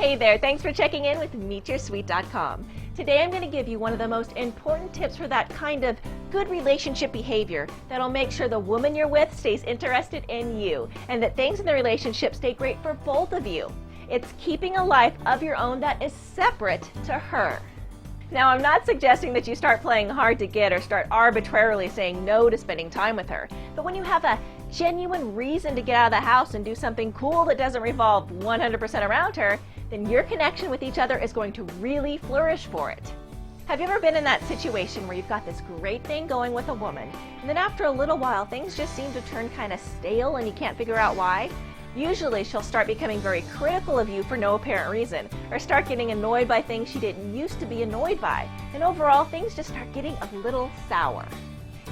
Hey there, thanks for checking in with MeetYourSweet.com. Today I'm going to give you one of the most important tips for that kind of good relationship behavior that'll make sure the woman you're with stays interested in you and that things in the relationship stay great for both of you. It's keeping a life of your own that is separate to her. Now, I'm not suggesting that you start playing hard to get or start arbitrarily saying no to spending time with her, but when you have a genuine reason to get out of the house and do something cool that doesn't revolve 100% around her, then your connection with each other is going to really flourish for it. Have you ever been in that situation where you've got this great thing going with a woman, and then after a little while things just seem to turn kind of stale and you can't figure out why? Usually she'll start becoming very critical of you for no apparent reason, or start getting annoyed by things she didn't used to be annoyed by, and overall things just start getting a little sour.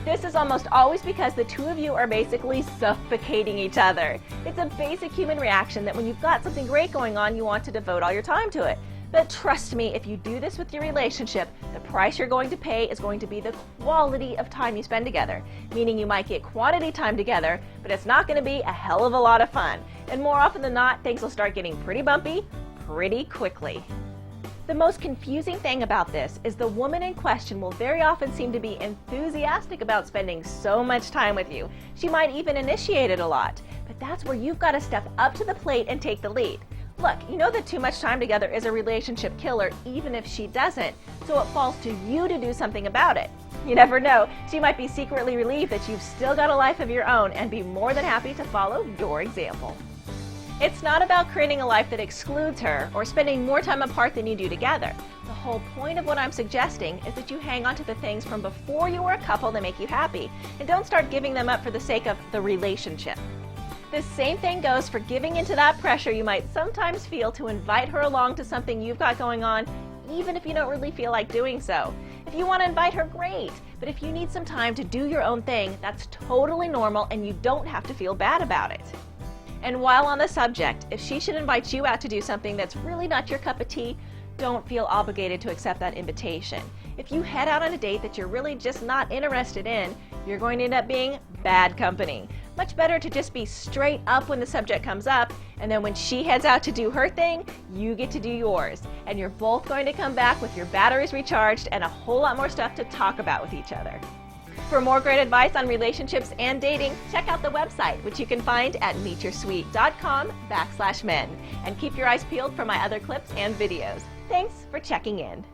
This is almost always because the two of you are basically suffocating each other. It's a basic human reaction that when you've got something great going on, you want to devote all your time to it. But trust me, if you do this with your relationship, the price you're going to pay is going to be the quality of time you spend together. Meaning you might get quantity time together, but it's not going to be a hell of a lot of fun. And more often than not, things will start getting pretty bumpy pretty quickly. The most confusing thing about this is the woman in question will very often seem to be enthusiastic about spending so much time with you. She might even initiate it a lot. But that's where you've got to step up to the plate and take the lead. Look, you know that too much time together is a relationship killer, even if she doesn't, so it falls to you to do something about it. You never know, she might be secretly relieved that you've still got a life of your own and be more than happy to follow your example. It's not about creating a life that excludes her or spending more time apart than you do together. The whole point of what I'm suggesting is that you hang on to the things from before you were a couple that make you happy, and don't start giving them up for the sake of the relationship. The same thing goes for giving into that pressure you might sometimes feel to invite her along to something you've got going on, even if you don't really feel like doing so. If you want to invite her, great, but if you need some time to do your own thing, that's totally normal and you don't have to feel bad about it. And while on the subject, if she should invite you out to do something that's really not your cup of tea, don't feel obligated to accept that invitation. If you head out on a date that you're really just not interested in, you're going to end up being bad company. Much better to just be straight up when the subject comes up, and then when she heads out to do her thing, you get to do yours. And you're both going to come back with your batteries recharged and a whole lot more stuff to talk about with each other. For more great advice on relationships and dating, check out the website, which you can find at MeetYourSweet.com/men. And keep your eyes peeled for my other clips and videos. Thanks for checking in.